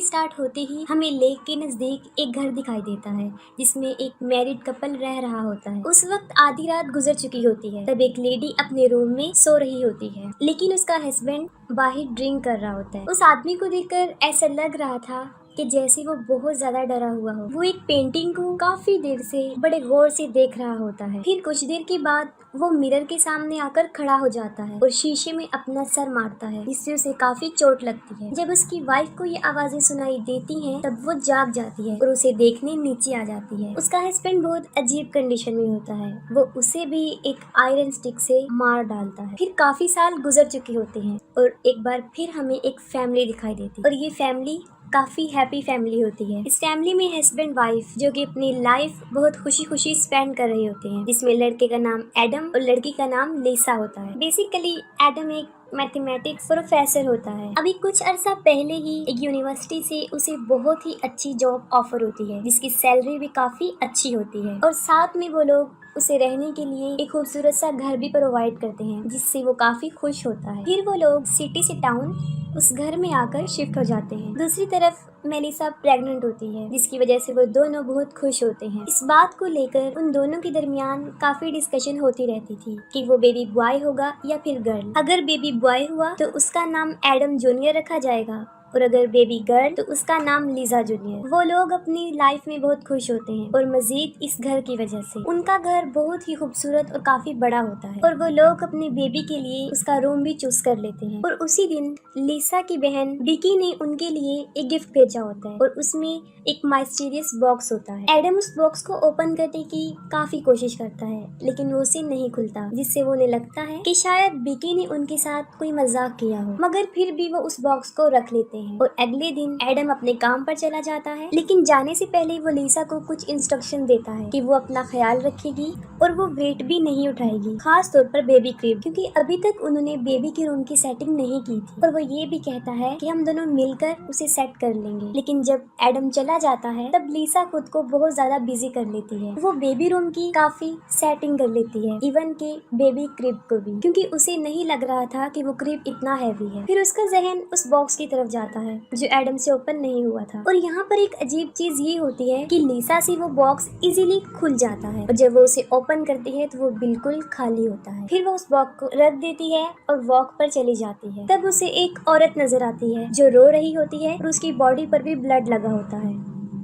Start होते ही हमें lake के नजदीक एक घर दिखाई देता है जिसमें एक मैरिड कपल रह रहा होता है। उस वक्त आधी रात गुजर चुकी होती है। तब एक लेडी अपने रूम में सो रही होती है, लेकिन उसका हस्बैंड बाहर ड्रिंक कर रहा होता है। उस आदमी को देखकर ऐसा लग रहा था कि जैसे वो बहुत ज्यादा डरा हुआ हो। वो एक पेंटिंग को काफी देर से बड़े गौर से देख रहा होता है। फिर कुछ देर के बाद वो मिरर के सामने आकर खड़ा हो जाता है और शीशे में अपना सर मारता है, जिससे उसे काफी चोट लगती है। जब उसकी वाइफ को ये आवाजें सुनाई देती हैं, तब वो जाग जाती है और उसे देखने नीचे आ जाती है। उसका हस्बैंड बहुत अजीब कंडीशन में होता है। वो उसे भी एक आयरन स्टिक से मार डालता है। फिर काफी साल गुजर चुके होते हैं और एक बार फिर हमें एक फैमिली दिखाई देती है और ये फैमिली काफी हैप्पी फैमिली होती है। इस फैमिली में हस्बैंड वाइफ जो कि अपनी लाइफ बहुत खुशी खुशी स्पेंड कर रहे होते हैं, जिसमें लड़के का नाम एडम और लड़की का नाम लिसा होता है। बेसिकली एडम एक मैथमेटिक्स प्रोफेसर होता है। अभी कुछ अरसा पहले ही एक यूनिवर्सिटी से उसे बहुत ही अच्छी जॉब ऑफर होती है, जिसकी सैलरी भी काफी अच्छी होती है और साथ में वो लोग उसे रहने के लिए एक खूबसूरत सा घर भी प्रोवाइड करते हैं, जिससे वो काफी खुश होता है। फिर वो लोग सिटी से टाउन उस घर में आकर शिफ्ट हो जाते हैं। दूसरी तरफ मेलिसा प्रेग्नेंट होती है, जिसकी वजह से वो दोनों बहुत खुश होते हैं। इस बात को लेकर उन दोनों के दरमियान काफी डिस्कशन होती रहती थी कि वो बेबी बॉय होगा या फिर गर्ल। अगर बेबी बॉय हुआ तो उसका नाम एडम जूनियर रखा जाएगा और अगर बेबी गर्ल तो उसका नाम लिजा जूनियर। वो लोग अपनी लाइफ में बहुत खुश होते हैं और मजीद इस घर की वजह से। उनका घर बहुत ही खूबसूरत और काफी बड़ा होता है और वो लोग अपने बेबी के लिए उसका रूम भी चूज कर लेते हैं। और उसी दिन लिसा की बहन विकी ने उनके लिए एक गिफ्ट भेजा होता है और उसमें एक माइस्टीरियस बॉक्स होता है। एडम उस बॉक्स को ओपन करने की काफी कोशिश करता है, लेकिन वो उसे नहीं खुलता, जिससे वो उन्हें लगता है कि शायद विकी ने उनके साथ कोई मजाक किया हो, मगर फिर भी वो उस बॉक्स को रख लेते हैं। और अगले दिन एडम अपने काम पर चला जाता है, लेकिन जाने से पहले वो लिसा को कुछ इंस्ट्रक्शन देता है कि वो अपना ख्याल रखेगी और वो वेट भी नहीं उठाएगी, खास तौर पर बेबी क्रिब, क्योंकि अभी तक उन्होंने बेबी के रूम की सेटिंग नहीं की थी। और वो ये भी कहता है कि हम दोनों मिलकर उसे सेट कर लेंगे। लेकिन जब एडम चला जाता है तब लिसा खुद को बहुत ज्यादा बिजी कर लेती है। वो बेबी रूम की काफी सेटिंग कर लेती है, इवन के बेबी क्रिब को भी, क्योंकि उसे नहीं लग रहा था कि वो क्रिब इतना हैवी है। फिर उसका जहन उस बॉक्स की तरफ जाता है जो एडम से ओपन नहीं हुआ था। और यहाँ पर एक अजीब चीज ये होती है कि लिसा से वो बॉक्स इजीली खुल जाता है और जब वो उसे ओपन करती है तो वो बिल्कुल खाली होता है। फिर वो उस बॉक्स को रख देती है और वॉक पर चली जाती है। तब उसे एक औरत नजर आती है जो रो रही होती है और उसकी बॉडी पर भी ब्लड लगा होता है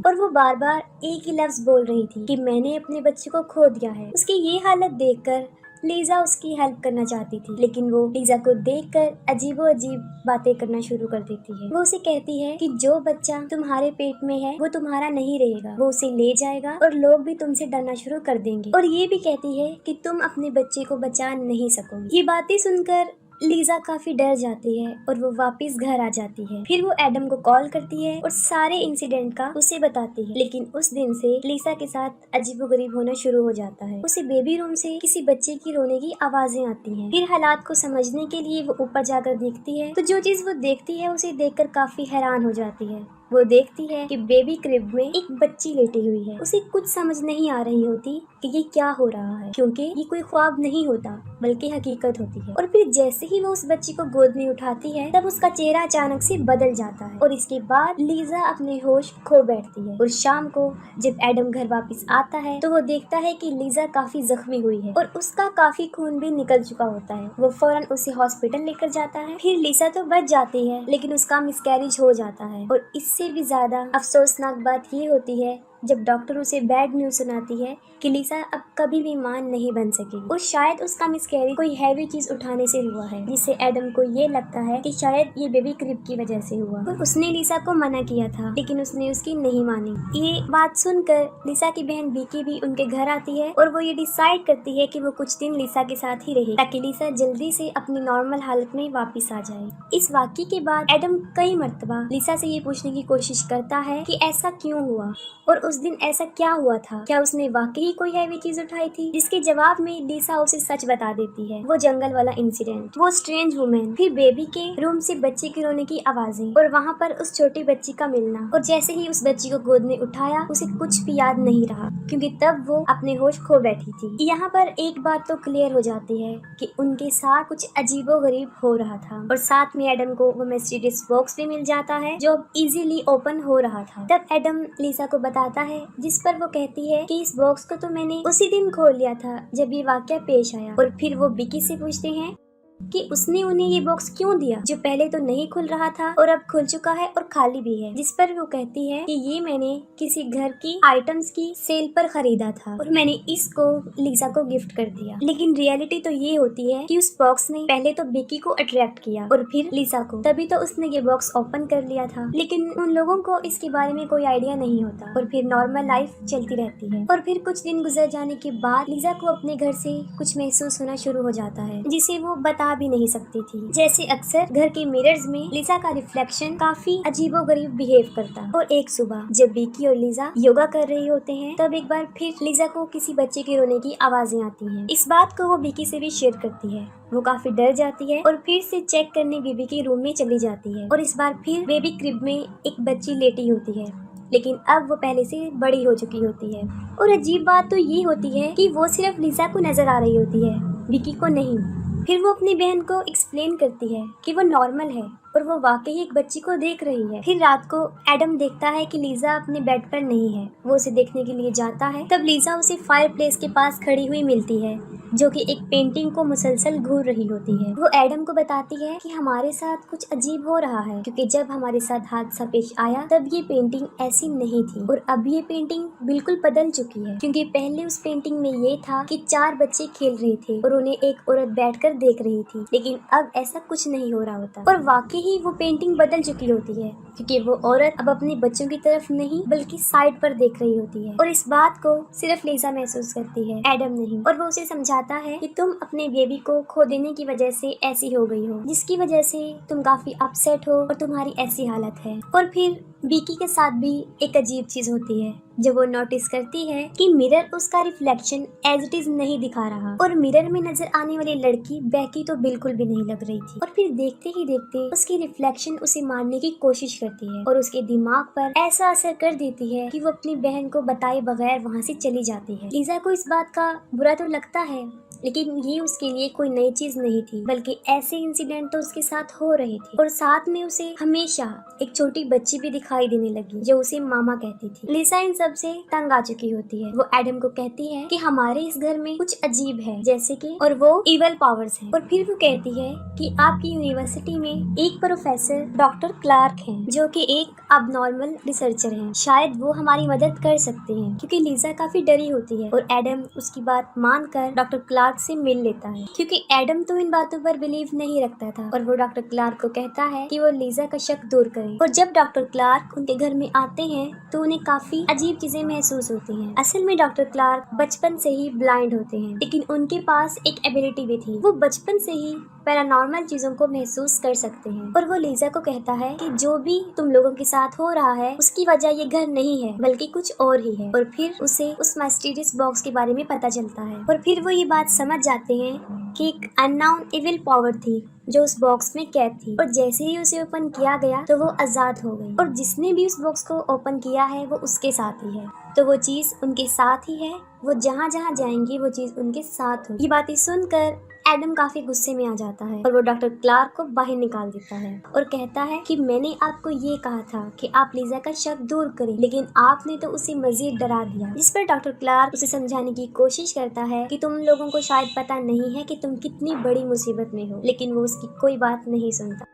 और वो बार बार एक ही लफ्ज बोल रही थी कि मैंने अपने बच्चे को खो दिया है। उसकी ये हालत देखकर लीजा उसकी हेल्प करना चाहती थी, लेकिन वो लीजा को देखकर अजीबो-अजीब बातें करना शुरू कर देती है। वो उसे कहती है कि जो बच्चा तुम्हारे पेट में है वो तुम्हारा नहीं रहेगा, वो उसे ले जाएगा और लोग भी तुमसे डरना शुरू कर देंगे। और ये भी कहती है कि तुम अपने बच्चे को बचा नहीं सकोगी। ये बातें सुनकर लीजा काफी डर जाती है और वो वापस घर आ जाती है। फिर वो एडम को कॉल करती है और सारे इंसिडेंट का उसे बताती है, लेकिन उस दिन से लीसा के साथ अजीबोगरीब होना शुरू हो जाता है। उसे बेबी रूम से किसी बच्चे की रोने की आवाजें आती हैं। फिर हालात को समझने के लिए वो ऊपर जाकर देखती है, तो जो चीज वो देखती है उसे देखकर काफी हैरान हो जाती है। वो देखती है कि बेबी क्रिब में एक बच्ची लेटी हुई है। उसे कुछ समझ नहीं आ रही होती कि ये क्या हो रहा है, क्योंकि ये कोई ख्वाब नहीं होता बल्कि हकीकत होती है। और फिर जैसे ही वो उस बच्ची को गोद में उठाती है तब उसका चेहरा अचानक से बदल जाता है और इसके बाद लीजा अपने होश खो बैठती है। और शाम को जब एडम घर वापस आता है तो वो देखता है कि लीजा काफी जख्मी हुई है और उसका काफी खून भी निकल चुका होता है। वो फौरन उसे हॉस्पिटल लेकर जाता है। फिर लीजा तो बच जाती है, लेकिन उसका मिसकैरेज हो जाता है। और इससे भी ज्यादा अफसोसनाक बात ये होती है जब डॉक्टर उसे बैड न्यूज सुनाती है कि लिसा अब कभी भी मां नहीं बन सकेगी और शायद उसका मिसकैरेज कोई हैवी चीज उठाने से हुआ है, जिससे एडम को ये लगता है कि शायद ये बेबी क्रिब की वजह से हुआ। और उसने लिसा को मना किया था, लेकिन उसने उसकी नहीं मानी। ये बात सुनकर लिसा की बहन विकी भी उनके घर आती है और वो ये डिसाइड करती है कि वो कुछ दिन लिसा के साथ ही रहे ताकि लिसा जल्दी से अपनी नॉर्मल हालत में वापिस आ जाए। इस वाकये के बाद एडम कई मर्तबा लिसा से ये पूछने की कोशिश करता है कि ऐसा क्यों हुआ और उस दिन ऐसा क्या हुआ था? क्या उसने वाकई कोई हैवी चीज उठाई थी? जिसके जवाब में लिसा उसे सच बता देती है। वो जंगल वाला इंसिडेंट, वो स्ट्रेंज वुमेन, फिर बेबी के रूम से बच्चे के रोने की आवाजें और वहाँ पर उस छोटी बच्ची का मिलना। और जैसे ही उस बच्ची को गोद में उठाया उसे कुछ भी याद नहीं रहा, क्योंकि तब वो अपने होश खो बैठी थी। यहाँ पर एक बात तो क्लियर हो जाती है कि उनके साथ कुछ अजीबोगरीब हो रहा था। और साथ में एडम को वो मिस्टीरियस बॉक्स भी मिल जाता है जो इजीली ओपन हो रहा था। तब एडम लिसा को बताता है, जिस पर वो कहती है कि इस बॉक्स को तो मैंने उसी दिन खोल लिया था जब ये वाकया पेश आया। और फिर वो विकी से पूछते हैं कि उसने उन्हें ये बॉक्स क्यों दिया जो पहले तो नहीं खुल रहा था और अब खुल चुका है और खाली भी है। जिस पर वो कहती है कि ये मैंने किसी घर की आइटम्स की सेल पर खरीदा था और मैंने इसको लिसा को गिफ्ट कर दिया। लेकिन रियलिटी तो ये होती है कि उस बॉक्स ने पहले तो विकी को अट्रैक्ट किया और फिर लिसा को, तभी तो उसने ये बॉक्स ओपन कर लिया था। लेकिन उन लोगों को इसके बारे में कोई आइडिया नहीं होता और फिर नॉर्मल लाइफ चलती रहती है। और फिर कुछ दिन गुजर जाने के बाद लिसा को अपने घर से कुछ महसूस होना शुरू हो जाता है जिसे वो बता भी नहीं सकती थी। जैसे अक्सर घर के मिरर्स में लिसा का रिफ्लेक्शन काफी अजीबोगरीब बिहेव करता। और एक सुबह जब विकी और लिसा योगा कर रहे होते हैं तब एक बार फिर लिसा को किसी बच्चे के रोने की आवाजें आती हैं। इस बात को वो विकी से भी शेयर करती है। वो काफी डर जाती है और फिर से चेक करने बेबी के रूम में चली जाती है। और इस बार फिर बेबी क्रिब में एक बच्ची लेटी होती है, लेकिन अब वो पहले से बड़ी हो चुकी होती है। और अजीब बात तो ये होती है कि वो सिर्फ लिसा को नजर आ रही होती है, विकी को नहीं। फिर वो अपनी बहन को एक्सप्लेन करती है कि वो नॉर्मल है और वो वाकई एक बच्ची को देख रही है। फिर रात को एडम देखता है कि लिसा अपने बेड पर नहीं है। वो उसे देखने के लिए जाता है। तब लिसा उसे फायर प्लेस के पास खड़ी हुई मिलती है जो कि एक पेंटिंग को मुसलसल घूर रही होती है। वो एडम को बताती है कि हमारे साथ कुछ अजीब हो रहा है, क्योंकि जब हमारे साथ हादसा पेश आया तब ये पेंटिंग ऐसी नहीं थी और अब ये पेंटिंग बिल्कुल बदल चुकी है। क्योंकि पहले उस पेंटिंग में ये था कि 4 बच्चे खेल रहे थे और उन्हें एक औरत बैठकर देख रही थी, लेकिन अब ऐसा कुछ नहीं हो रहा होता। और वाकई ही वो पेंटिंग बदल चुकी होती है, क्योंकि वो औरत अब अपने बच्चों की तरफ नहीं बल्कि साइड पर देख रही होती है। और इस बात को सिर्फ लिसा महसूस करती है, एडम नहीं। और वो उसे समझाता है कि तुम अपने बेबी को खो देने की वजह से ऐसी हो गई हो, जिसकी वजह से तुम काफी अपसेट हो और तुम्हारी ऐसी हालत है। और फिर विकी के साथ भी एक अजीब चीज होती है जब वो नोटिस करती है कि मिरर उसका रिफ्लेक्शन एज इट इज नहीं दिखा रहा और मिरर में नजर आने वाली लड़की बैकी तो बिल्कुल भी नहीं लग रही थी। और फिर देखते ही देखते उसकी रिफ्लेक्शन उसे मारने की कोशिश करती है और उसके दिमाग पर ऐसा असर कर देती है कि वो अपनी बहन को बताए बगैर वहाँ से चली जाती है। लिसा को इस बात का बुरा तो लगता है, लेकिन ये उसके लिए कोई नई चीज नहीं थी, बल्कि ऐसे इंसिडेंट तो उसके साथ हो रहे थे। और साथ में उसे हमेशा एक छोटी बच्ची भी दिखाई देने लगी जो उसे मामा कहती थी। लिसा इन सब से तंग आ चुकी होती है। वो एडम को कहती है कि हमारे इस घर में कुछ अजीब है, जैसे कि और वो इवल पावर्स हैं। और फिर वो कहती है कि आपकी यूनिवर्सिटी में एक प्रोफेसर डॉक्टर क्लार्क हैं जो कि एक अबनॉर्मल रिसर्चर हैं। शायद वो हमारी मदद कर सकते हैं। क्योंकि लिसा काफी डरी होती है और एडम उसकी बात मानकर डॉक्टर क्लार्क से मिल लेता है, क्योंकि एडम तो इन बातों पर बिलीव नहीं रखता था। और वो डॉक्टर क्लार्क को कहता है कि वो लिसा का शक दूर करे। और जब डॉक्टर क्लार्क उनके घर में आते हैं तो उन्हें काफी अजीब चीजें महसूस होती हैं। असल में डॉक्टर क्लार्क बचपन से ही ब्लाइंड होते हैं, लेकिन उनके पास एक एबिलिटी भी थी। वो बचपन से ही पैरानॉर्मल चीजों को महसूस कर सकते हैं। और वो लिसा को कहता है कि जो भी तुम लोगों के साथ हो रहा है उसकी वजह ये घर नहीं है बल्कि कुछ और ही है। और फिर उसे उस मिस्टीरियस बॉक्स के बारे में पता चलता है और फिर वो ये बात समझ जाते हैं कि एक अननोन इविल पावर थी जो उस बॉक्स में कैद थी। और जैसे ही उसे ओपन किया गया तो वो आजाद हो गई और जिसने भी उस बॉक्स को ओपन किया है वो उसके साथ ही है। तो वो चीज उनके साथ ही है, वो जहाँ जहाँ जाएंगी वो चीज उनके साथ होगी। ये बातें सुनकर एडम काफी गुस्से में आ जाता है और वो डॉक्टर क्लार्क को बाहर निकाल देता है और कहता है कि मैंने आपको ये कहा था कि आप लिसा का शक दूर करें, लेकिन आपने तो उसे मजीद डरा दिया। जिस पर डॉक्टर क्लार्क उसे समझाने की कोशिश करता है कि तुम लोगों को शायद पता नहीं है कि तुम कितनी बड़ी मुसीबत में हो, लेकिन वो उसकी कोई बात नहीं सुनता।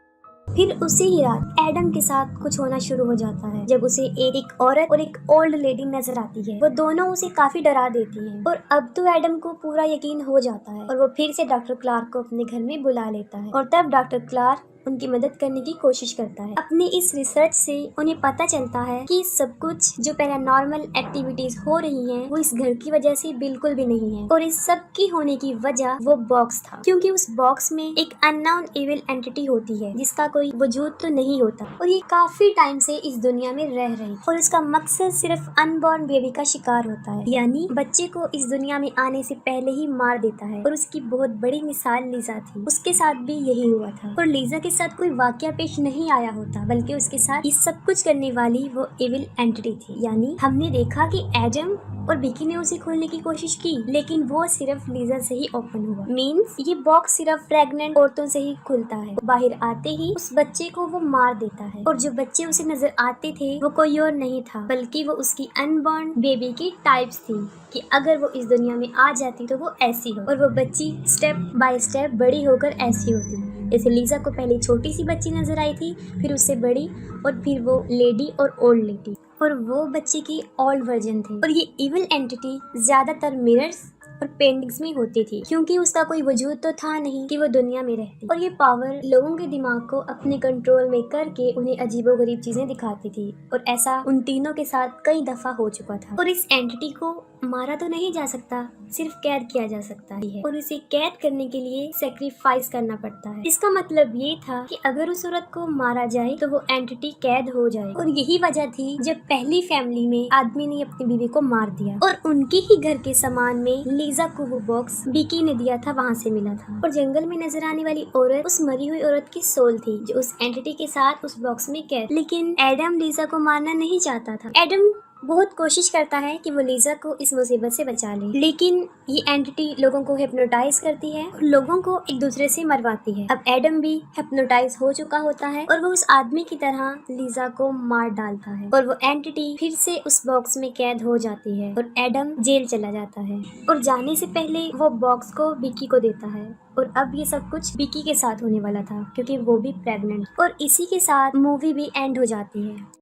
फिर उसी ही रात एडम के साथ कुछ होना शुरू हो जाता है जब उसे एक औरत और एक ओल्ड लेडी नजर आती है। वो दोनों उसे काफी डरा देती हैं और अब तो एडम को पूरा यकीन हो जाता है और वो फिर से डॉक्टर क्लार्क को अपने घर में बुला लेता है। और तब डॉक्टर क्लार्क उनकी मदद करने की कोशिश करता है। अपनी इस रिसर्च से उन्हें पता चलता है कि सब कुछ जो पैरानॉर्मल एक्टिविटीज हो रही हैं वो इस घर की वजह से बिल्कुल भी नहीं है, और इस सब की होने की वजह वो बॉक्स था, क्योंकि उस बॉक्स में एक अननोन इविल एंटिटी होती है जिसका कोई वजूद तो नहीं होता, और ये काफी टाइम से इस दुनिया में रह रही, और उसका मकसद सिर्फ अनबॉर्न बेबी का शिकार होता है, यानी बच्चे को इस दुनिया में आने से पहले ही मार देता है। और उसकी बहुत बड़ी मिसाल लीजा थी, उसके साथ भी यही हुआ था, और लीजा के साथ कोई वाकया पेश नहीं आया होता, बल्कि उसके साथ ये सब कुछ करने वाली वो इविल एंटिटी थी। यानी हमने देखा कि एडम और विकी ने उसे खोलने की कोशिश की, लेकिन वो सिर्फ लीजा से ही ओपन हुआ। मींस ये बॉक्स सिर्फ प्रेग्नेंट औरतों से ही खुलता है। बाहर आते ही उस बच्चे को वो मार देता है, और जो बच्चे उसे नजर आते थे वो कोई और नहीं था, बल्कि वो उसकी अनबॉर्न बेबी की टाइप्स थी, कि अगर वो इस दुनिया में आ जाती तो वो ऐसी हो, और वो बच्ची स्टेप बाय स्टेप बड़ी होकर ऐसी होती। जैसे लीजा को पहले छोटी सी बच्ची नजर आई थी, फिर उससे बड़ी, और फिर वो लेडी और ओल्ड लेडी, और वो बच्चे की ओल्ड वर्जन थी। और ये इविल एंटिटी ज्यादातर मिरर्स और पेंटिंग्स में होती थी, क्योंकि उसका कोई वजूद तो था नहीं कि वो दुनिया में रहती, और ये पावर लोगों के दिमाग को अपने कंट्रोल में करके उन्हें अजीबोगरीब चीजें दिखाती थी, और ऐसा उन तीनों के साथ कई दफा हो चुका था। और इस एंटिटी को मारा तो नहीं जा सकता, सिर्फ कैद किया जा सकता है, और इसे कैद करने के लिए सेक्रीफाइस करना पड़ता है। इसका मतलब ये था कि अगर उस औरत को मारा जाए तो वो एंटिटी कैद हो जाए, और यही वजह थी जब पहली फैमिली में आदमी ने अपनी बीवी को मार दिया, और उनके ही घर के सामान में लीजा को वो बॉक्स विकी ने दिया था, वहाँ से मिला था। और जंगल में नजर आने वाली औरत उस मरी हुई औरत की सोल थी, जो उस एंटिटी के साथ उस बॉक्स में कैद। लेकिन एडम लीजा को मारना नहीं चाहता था। एडम बहुत कोशिश करता है कि वो लीजा को इस मुसीबत से बचा ले, लेकिन ये एंटिटी लोगों को हिप्नोटाइज करती है और लोगों को एक दूसरे से मरवाती है। अब एडम भी हिप्नोटाइज हो चुका होता है, और वो उस आदमी की तरह लीजा को मार डालता है, और वो एंटिटी फिर से उस बॉक्स में कैद हो जाती है, और एडम जेल चला जाता है, और जाने से पहले वो बॉक्स को विकी को देता है। और अब ये सब कुछ विकी के साथ होने वाला था, क्योंकि वो भी प्रेग्नेंट। और इसी के साथ मूवी भी एंड हो जाती है।